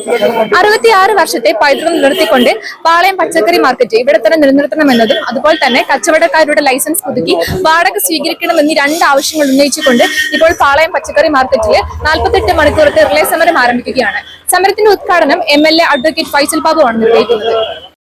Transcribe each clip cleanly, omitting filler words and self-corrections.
66 വർഷത്തെ പൈതൃകം നിലനിർത്തിക്കൊണ്ട് പാളയം പച്ചക്കറി മാർക്കറ്റ് ഇവിടെ തന്നെ നിലനിർത്തണമെന്നതും അതുപോലെ തന്നെ കച്ചവടക്കാരുടെ ലൈസൻസ് പുതുക്കി വാടക സ്വീകരിക്കണമെന്നീ രണ്ട് ആവശ്യങ്ങൾ ഉന്നയിച്ചുകൊണ്ട് ഇപ്പോൾ പാളയം പച്ചക്കറി മാർക്കറ്റിൽ 48 മണിക്കൂറത്തെ റിലേ സമരം ആരംഭിക്കുകയാണ്. സമരത്തിന്റെ ഉദ്ഘാടനം MLA അഡ്വക്കേറ്റ് ഫൈസൽ ബാബു ആണ് നിർവഹിക്കുന്നത്.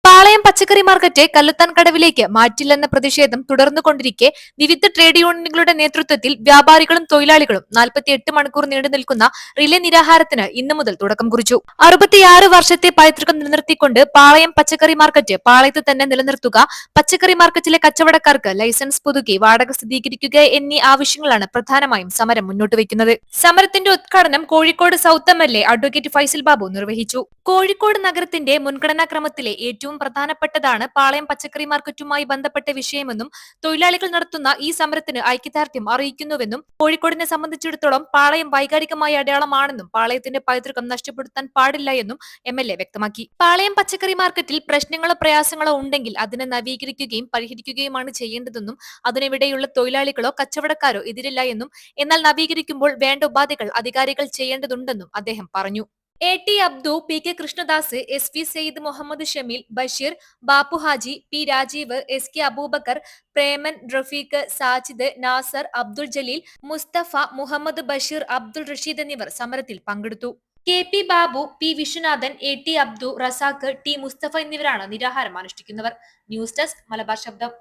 പാളയം പച്ചക്കറി മാർക്കറ്റ് കല്ലുത്താൻ കടവിലേക്ക് മാറ്റില്ലെന്ന പ്രതിഷേധം തുടർന്നുകൊണ്ടിരിക്കെ വിവിധ ട്രേഡ് യൂണിയനുകളുടെ നേതൃത്വത്തിൽ വ്യാപാരികളും തൊഴിലാളികളും 48 മണിക്കൂർ നീണ്ടു നിൽക്കുന്ന റിലേ നിരാഹാരത്തിന് ഇന്നു മുതൽ തുടക്കം കുറിച്ചു. 66 വർഷത്തെ പൈതൃകം നിലനിർത്തിക്കൊണ്ട് പാളയം പച്ചക്കറി മാർക്കറ്റ് പാളയത്ത് തന്നെ നിലനിർത്തുക, പച്ചക്കറി മാർക്കറ്റിലെ കച്ചവടക്കാർക്ക് ലൈസൻസ് പുതുക്കി വാടക സ്ഥിരീകരിക്കുക എന്നീ ആവശ്യങ്ങളാണ് പ്രധാനമായും സമരം മുന്നോട്ട് വയ്ക്കുന്നത്. സമരത്തിന്റെ ഉദ്ഘാടനം Kozhikode south MLA advocate Faisal Babu നിർവഹിച്ചു. കോഴിക്കോട് നഗരത്തിന്റെ മുൻഗണനാക്രമത്തിലെ ഏറ്റവും പ്രധാനപ്പെട്ടതാണ് പാളയം പച്ചക്കറി മാർക്കറ്റുമായി ബന്ധപ്പെട്ട വിഷയമെന്നും തൊഴിലാളികൾ നടത്തുന്ന ഈ സമരത്തിന് ഐക്യദാർഢ്യം അറിയിക്കുന്നുവെന്നും കോഴിക്കോടിനെ സംബന്ധിച്ചിടത്തോളം പാളയം വൈകാരികമായ അടയാളമാണെന്നും പാളയത്തിന്റെ പൈതൃകം നഷ്ടപ്പെടുത്താൻ പാടില്ല എന്നും MLA വ്യക്തമാക്കി. പാളയം പച്ചക്കറി മാർക്കറ്റിൽ പ്രശ്നങ്ങളോ പ്രയാസങ്ങളോ ഉണ്ടെങ്കിൽ അതിനെ നവീകരിക്കുകയും പരിഹരിക്കുകയുമാണ് ചെയ്യേണ്ടതെന്നും അതിനിവിടെയുള്ള തൊഴിലാളികളോ കച്ചവടക്കാരോ എതിരില്ല എന്നും എന്നാൽ നവീകരിക്കുമ്പോൾ വേണ്ട ഉപാധികൾ അധികാരികൾ ചെയ്യേണ്ടതുണ്ടെന്നും അദ്ദേഹം പറഞ്ഞു. AT Abdu, PK Krishnadas, SV Syed, Muhammad Shameel, Basheer, Bapu Haji, P Rajeev, SK Abubakar, Preman, Rafeeq, Sajid, Nasar, Abdul Jaleel, Mustafa, Muhammad Basheer, Abdul Rasheed എന്നിവർ സമരത്തിൽ പങ്കെടുത്തു. KP Babu, P Viswanathan, AT Abdu, Razak, T Mustafa എന്നിവരാണ് നിരാഹാരം അനുഷ്ഠിക്കുന്നവർ. ന്യൂസ് ഡെസ്ക് മലബാർ ശബ്ദം.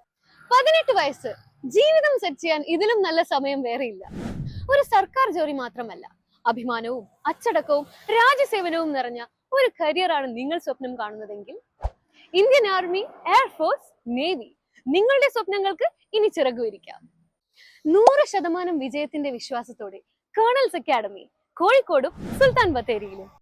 18 വയസ്സ്, ജീവിതം സെറ്റ് ചെയ്യാൻ ഇതിലും നല്ല സമയം വേറെയില്ല. ഒരു സർക്കാർ ജോലി മാത്രമല്ല, അഭിമാനവും അച്ചടക്കവും രാജ്യസേവനവും നിറഞ്ഞ ഒരു കരിയറാണ് നിങ്ങൾ സ്വപ്നം കാണുന്നതെങ്കിൽ ഇന്ത്യൻ ആർമി, എയർഫോഴ്സ്, നേവി നിങ്ങളുടെ സ്വപ്നങ്ങൾക്ക് ഇനി ചിറകുവിരിക്കാം. 100% വിജയത്തിന്റെ വിശ്വാസത്തോടെ കേണൽസ് അക്കാഡമി കോഴിക്കോടും സുൽത്താൻ ബത്തേരിയിലും.